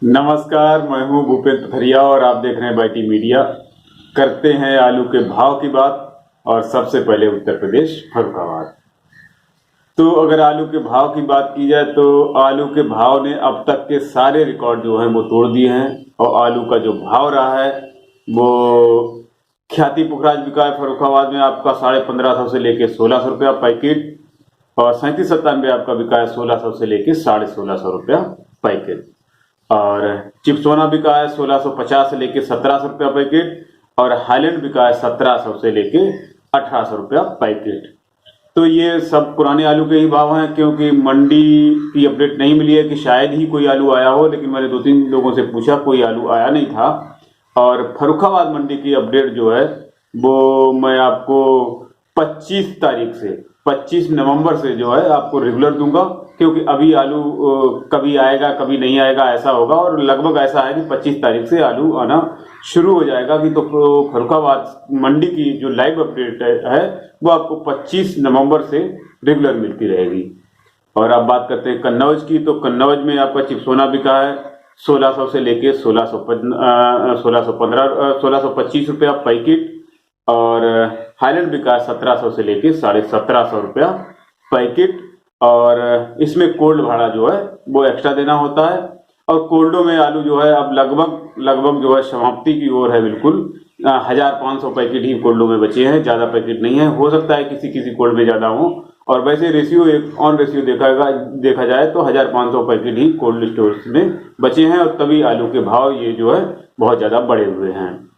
नमस्कार, मैं हूं भूपेंद्र पथरिया और आप देख रहे हैं बाईटी मीडिया। करते हैं आलू के भाव की बात और सबसे पहले उत्तर प्रदेश फर्रुखाबाद। तो अगर आलू के भाव की बात की जाए तो आलू के भाव ने अब तक के सारे रिकॉर्ड जो हैं वो तोड़ दिए हैं और आलू का जो भाव रहा है वो ख्याति पुखराज बिका है फर्रुखाबाद में आपका 1550 से लेके 1600 रुपया पैकेट और 3797 आपका बिका है 1600 से लेके 1650 रुपया पैकेट और चिप्सोना बिका है 1650 से लेके 1700 रुपया पैकेट और हाईलैंड बिका है 1700 से लेके 1800 रुपया पैकेट। तो ये सब पुराने आलू के ही भाव हैं क्योंकि मंडी की अपडेट नहीं मिली है कि शायद ही कोई आलू आया हो, लेकिन मैंने 2-3 लोगों से पूछा, कोई आलू आया नहीं था। और फर्रुखाबाद मंडी की अपडेट जो है वो मैं आपको 25 नवंबर से जो है आपको रेगुलर दूंगा, क्योंकि अभी आलू कभी आएगा कभी नहीं आएगा ऐसा होगा और लगभग ऐसा है कि 25 तारीख से आलू आना शुरू हो जाएगा कि तो फर्रुखाबाद मंडी की जो लाइव अपडेट है वो आपको 25 नवंबर से रेगुलर मिलती रहेगी। और अब बात करते हैं कन्नौज की, तो कन्नौज में आपका चिप्सोना बिका है 1600 से लेके 1625 रुपया पैकेट और हाईलैंड बिका है 1700 से लेके 1750 रुपया पैकेट और इसमें कोल्ड भाड़ा जो है वो एक्स्ट्रा देना होता है। और कोल्डो में आलू जो है अब लगभग जो है समाप्ति की ओर है, बिल्कुल 1500 पैकेट ही कोल्डो में बचे हैं, ज्यादा पैकेट नहीं है। हो सकता है किसी कोल्ड में ज्यादा हो और वैसे रेशियो एक ऑन रेशियो देखा जाए तो 1500 पैकेट ही कोल्ड स्टोर्स में बचे हैं और तभी आलू के भाव ये जो है बहुत ज्यादा बढ़े हुए हैं।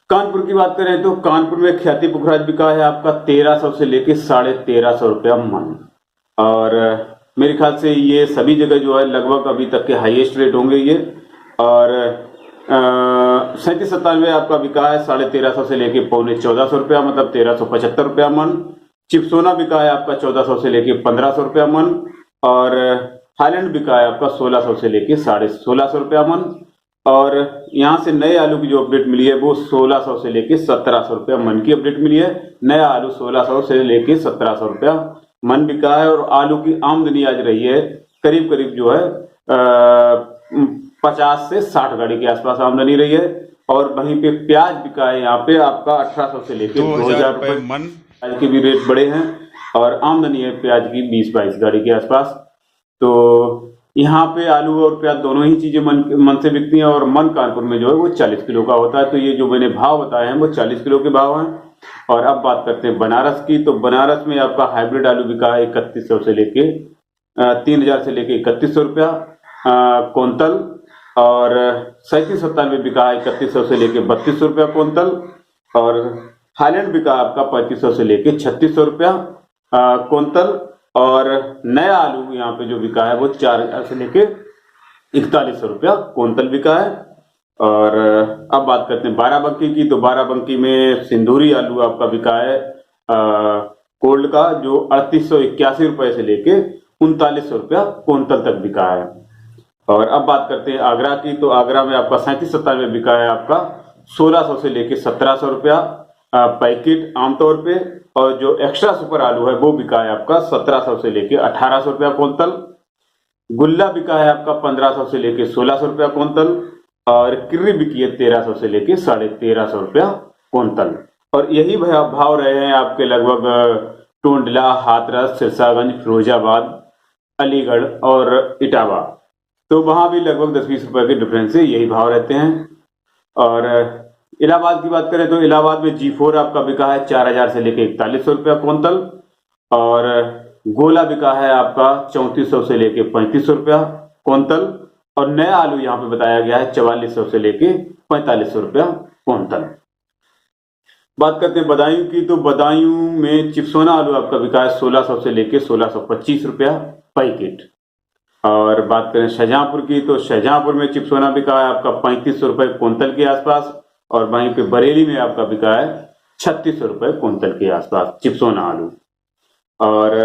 कानपुर की बात करें तो कानपुर में ख्याति पुखराज बिका है आपका 1300 से लेके 1350 रुपया मन और मेरे ख्याल से ये सभी जगह जो है लगभग अभी तक के हाईएस्ट रेट होंगे ये। और 3797 आपका बिका है 1350 से लेके 1450 रुपया, मतलब 1375 रुपया मन। चिप्सोना बिका है आपका 1400 से लेके 1500 रुपया मन और हाईलैंड बिका है आपका 1600 से लेके 1650 रुपया मन। और यहाँ से नए आलू की जो अपडेट मिली है वो 1600 से लेके 1700 रुपया मन की अपडेट मिली है। नया आलू 1600 से लेके 1700 रुपया मन बिका है और आलू की आमदनी आज रही है करीब जो है 50 से 60 गाड़ी के आसपास आमदनी रही है। और वहीं पे प्याज बिका है यहाँ पे आपका 1800 से लेके 2000 रुपए मन। प्याज के भी रेट बढ़े हैं और आमदनी है प्याज की 20-22 गाड़ी के आसपास। तो यहाँ पे आलू और प्याज दोनों ही चीजें मन से बिकती हैं और मन कानपुर में जो है वो 40 किलो का होता है। तो ये जो मैंने भाव बताए हैं वो 40 किलो के भाव हैं। और अब बात करते हैं बनारस की, तो बनारस में आपका हाइब्रिड आलू बिका है 3100 से लेके 3000 से लेके 3100 रुपया कुंतल और 3797 बिका है 3100 से लेके 3200 रुपया कुंतल और हाईलैंड बिका आपका 3500 से लेके 3600 रुपया कुंतल और नया आलू यहाँ पे जो बिका है वो 4000 से लेके 4100 रुपया कुंतल बिका है। और अब बात करते हैं बाराबंकी की, तो बाराबंकी में सिंदूरी आलू आपका बिका है कोल्ड का जो 3881 रुपए से लेके 3900 रुपया कुंतल तक बिका है। और अब बात करते हैं आगरा की, तो आगरा में आपका 3797 बिका है आपका 1600 से लेके 1700 रुपया पैकेट आमतौर पे। और जो एक्स्ट्रा सुपर आलू है वो बिका है आपका 1700 से लेके 1800 रुपया कुंतल। गुल्ला बिका है आपका 1500 से लेके 1600 रुपया कुंतल और किर्री बिकी है 1300 से लेके 1350 रुपया कुंतल। और यही भाव रहे हैं आपके लगभग टोंडला, हाथरस, सिरसागंज, फिरोजाबाद, अलीगढ़ और इटावा। तो वहां भी लगभग 10-20 रुपए के डिफरेंस से यही भाव रहते हैं। और इलाहाबाद की बात करें तो इलाहाबाद में G4 आपका बिका है 4000 से लेके 4100 रुपया कुंतल और गोला बिका है आपका 3400 से लेके 3500 रुपया कुंतल और नया आलू यहाँ पे बताया गया है 4400 से लेके 4500 रुपया कुंतल। बात करते हैं बदायूं की, तो बदायूं में चिप्सोना आलू आपका बिका है 1600 से लेके 1625 रुपया पैकेट। और बात करें शाहजहांपुर की, तो शाहजहांपुर में चिप्सोना बिका है आपका 3500 रुपए कुंतल के आसपास और वहीं पे बरेली में आपका बिका है 3600 रुपए कुंतल के आसपास चिप्सोना आलू। और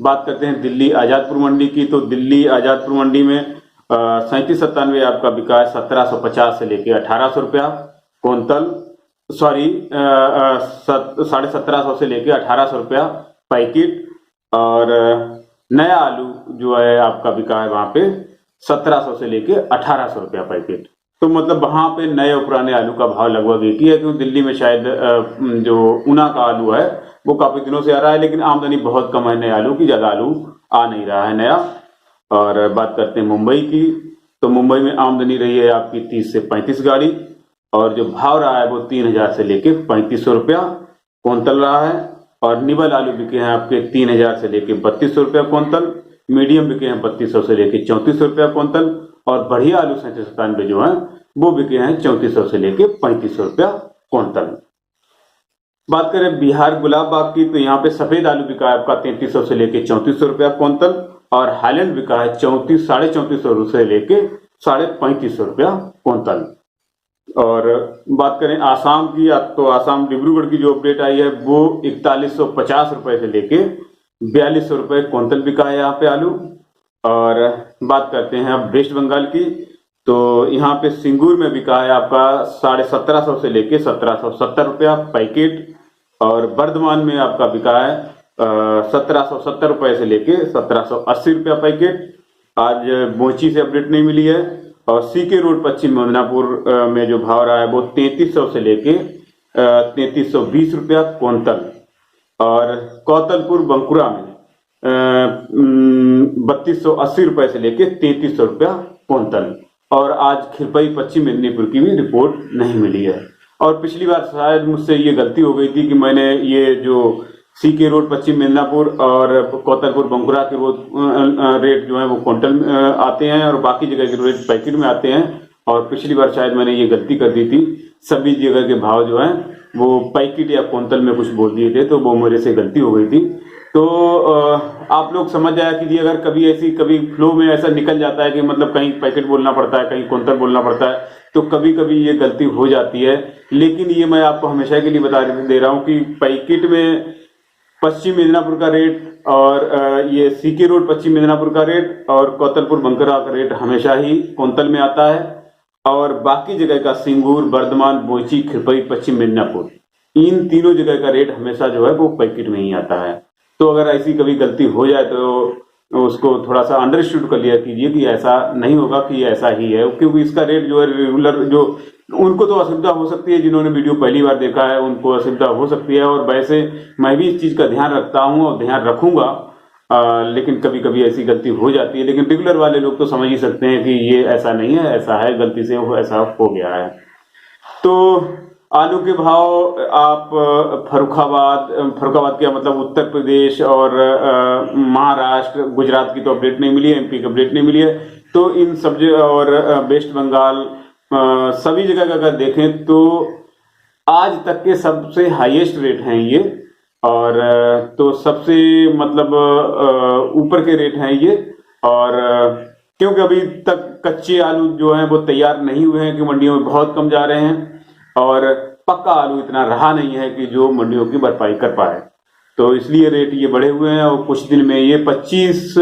बात करते हैं दिल्ली आजादपुर मंडी की, तो दिल्ली आजादपुर मंडी में 3797 आपका बिका है 1750 से लेके 1800 रुपया कुंतल, सॉरी 1750 से लेके 1800 रुपया पैकेट। और नया आलू जो है आपका बिका है वहां पे 1700 से लेके 1800 रुपया पैकेट। तो मतलब वहां पे नए और पुराने आलू का भाव लगभग एक ही है, क्योंकि दिल्ली में शायद जो ऊना का आलू है वो काफी दिनों से आ रहा है, लेकिन आमदनी बहुत कम है नए आलू की, ज्यादा आलू आ नहीं रहा है नया। और बात करते हैं मुंबई की, तो मुंबई में आमदनी रही है आपकी 30 से 35 गाड़ी, और जो भाव रहा है वो 3000 से लेके 3500 रुपया क्विंटल रहा है। और निबल आलू बिके हैं आपके 3000 से लेके 3200 रुपया क्विंटल, मीडियम बिके हैं 3200 से लेके 3400 रुपया क्विंटल, और बढ़िया आलू 97 जो है वो बिके हैं 3400 से लेके 3500 रुपया क्विंटल। बात करें बिहार गुलाब बाग की, तो यहाँ पे सफेद आलू बिका है आपका 3300 से लेके 3400 रुपया क्विंटल, और हाईलैंड बिका है 3400 से लेके 3550 रुपया क्विंटल। और बात करें आसाम की, तो आसाम डिब्रूगढ़ की जो अपडेट आई है वो 4150 रुपए से लेके 4200 रुपए क्विंटल बिका है यहाँ पे आलू। और बात करते हैं अब वेस्ट बंगाल की, तो यहाँ पे सिंगूर में बिका है आपका 1750 से लेके 1770 रुपया पैकेट, और बर्धमान में आपका बिका है 1770 रुपए से लेके 1780 रुपया पैकेट। आज बोची से अपडेट नहीं मिली है। और सीके रोड पश्चिम मिदनापुर में जो भाव रहा है वो 3300 से लेके 3320 रुपया क्विंटल, और कौतलपुर बंकुरा में 3280 रुपए से लेके 3300 रुपया क्विंटल। और आज खिरपई पश्चिम मिदनापुर की भी रिपोर्ट नहीं मिली है। और पिछली बार शायद मुझसे ये गलती हो गई थी कि मैंने ये जो सीके रोड पश्चिम मिदनापुर और कौतलपुर बंकुरा के वो रेट जो है वो क्विंटल में आते हैं, और बाकी जगह के रेट पैकेट में आते हैं। और पिछली बार शायद मैंने ये गलती कर दी थी, सभी जगह के भाव जो है वो पैकेट या क्विंटल में कुछ बोल दिए थे, तो वो मेरे से गलती हो गई थी। तो आप लोग समझ जाया कीजिए, अगर कभी फ्लो में ऐसा निकल जाता है कि मतलब कहीं पैकेट बोलना पड़ता है, कहीं क्विंटल बोलना पड़ता है, तो कभी कभी ये गलती हो जाती है। लेकिन ये मैं आपको हमेशा के लिए बता दे रहा हूँ कि पैकेट में पश्चिम मिदनापुर का रेट, और ये सीके रोड पश्चिम मिदनापुर का रेट और कौतलपुर बंकुरा का रेट हमेशा ही क्विंटल में आता है। और बाकी जगह का सिंगूर, बर्धमान, बोची, खिरपई, पश्चिम मिदनापुर, इन तीनों जगह का रेट हमेशा जो है वो पैकेट में ही आता है। तो अगर ऐसी कभी गलती हो जाए तो उसको थोड़ा सा अंडरस्टूड कर लिया कीजिए कि ऐसा नहीं होगा कि ऐसा ही है, क्योंकि इसका रेट जो है रेगुलर, जो उनको तो असुविधा हो सकती है, जिन्होंने वीडियो पहली बार देखा है उनको असुविधा हो सकती है। और वैसे मैं भी इस चीज का ध्यान रखता हूँ और ध्यान रखूंगा, लेकिन कभी कभी ऐसी गलती हो जाती है। लेकिन रेगुलर वाले लोग तो समझ ही सकते हैं कि ये ऐसा नहीं है, ऐसा है, गलती से ऐसा हो गया है। तो आलू के भाव आप फर्रुखाबाद क्या मतलब उत्तर प्रदेश और महाराष्ट्र, गुजरात की तो अपडेट नहीं मिली है, एमपी की अपडेट नहीं मिली है। तो इन सब और वेस्ट बंगाल सभी जगह का अगर देखें तो आज तक के सबसे हाईएस्ट रेट हैं ये, और तो सबसे मतलब ऊपर के रेट हैं ये। और क्योंकि अभी तक कच्चे आलू जो हैं वो तैयार नहीं हुए हैं कि मंडियों में बहुत कम जा रहे हैं, और पक्का आलू इतना रहा नहीं है कि जो मंडियों की भरपाई कर पाए, तो इसलिए रेट ये बढ़े हुए हैं। और कुछ दिन में ये 25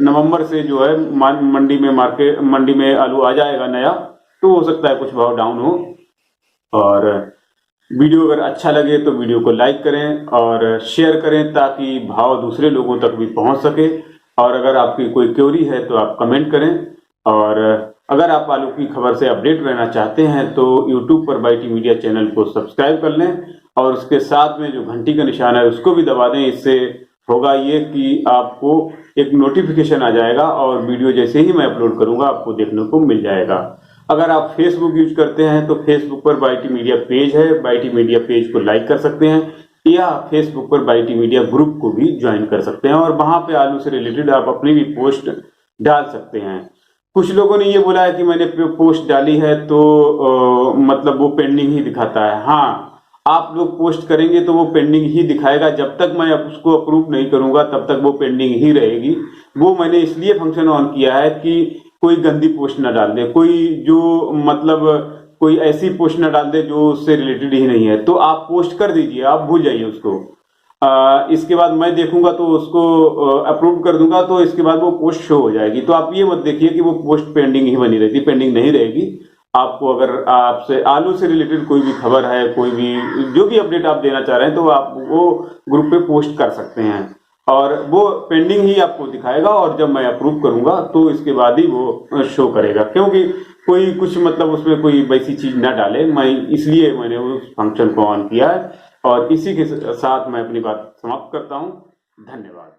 नवंबर से जो है मंडी में आलू आ जाएगा नया, तो हो सकता है कुछ भाव डाउन हो। और वीडियो अगर अच्छा लगे तो वीडियो को लाइक करें और शेयर करें ताकि भाव दूसरे लोगों तक भी पहुंच सके। और अगर आपकी कोई क्वेरी है तो आप कमेंट करें। और अगर आप आलू की खबर से अपडेट रहना चाहते हैं तो YouTube पर बाईटी मीडिया चैनल को सब्सक्राइब कर लें, और उसके साथ में जो घंटी का निशान है उसको भी दबा दें। इससे होगा ये कि आपको एक नोटिफिकेशन आ जाएगा और वीडियो जैसे ही मैं अपलोड करूंगा आपको देखने को मिल जाएगा। अगर आप फेसबुक यूज करते हैं तो फेसबुक पर बाईटी मीडिया पेज है, बाईटी मीडिया पेज को लाइक कर सकते हैं, या फेसबुक पर बाईटी मीडिया ग्रुप को भी ज्वाइन कर सकते हैं, और वहां पे आलू से रिलेटेड आप अपनी भी पोस्ट डाल सकते हैं। कुछ लोगों ने ये बोला है कि मैंने पोस्ट डाली है तो मतलब वो पेंडिंग ही दिखाता है। हाँ, आप लोग पोस्ट करेंगे तो वो पेंडिंग ही दिखाएगा, जब तक मैं उसको अप्रूव नहीं करूंगा तब तक वो पेंडिंग ही रहेगी। वो मैंने इसलिए फंक्शन ऑन किया है कि कोई गंदी पोस्ट ना डाल दे, कोई जो मतलब कोई ऐसी पोस्ट ना डाल दे जो उससे रिलेटेड ही नहीं है। तो आप पोस्ट कर दीजिए, आप भूल जाइए उसको। इसके बाद मैं देखूंगा तो उसको अप्रूव कर दूंगा, तो इसके बाद वो पोस्ट शो हो जाएगी। तो आप ये मत देखिए कि वो पोस्ट पेंडिंग ही बनी रहती, पेंडिंग नहीं रहेगी। आपको अगर आपसे आलू से रिलेटेड कोई भी खबर है, कोई भी जो भी अपडेट आप देना चाह रहे हैं तो आप वो ग्रुप पे पोस्ट कर सकते हैं। और वो पेंडिंग ही आपको दिखाएगा, और जब मैं अप्रूव करूंगा तो इसके बाद ही वो शो करेगा, क्योंकि कोई कुछ मतलब उसमें कोई वैसी चीज ना डाले, मैं इसलिए मैंने उस फंक्शन को ऑन किया है। और इसी के साथ मैं अपनी बात समाप्त करता हूं। धन्यवाद।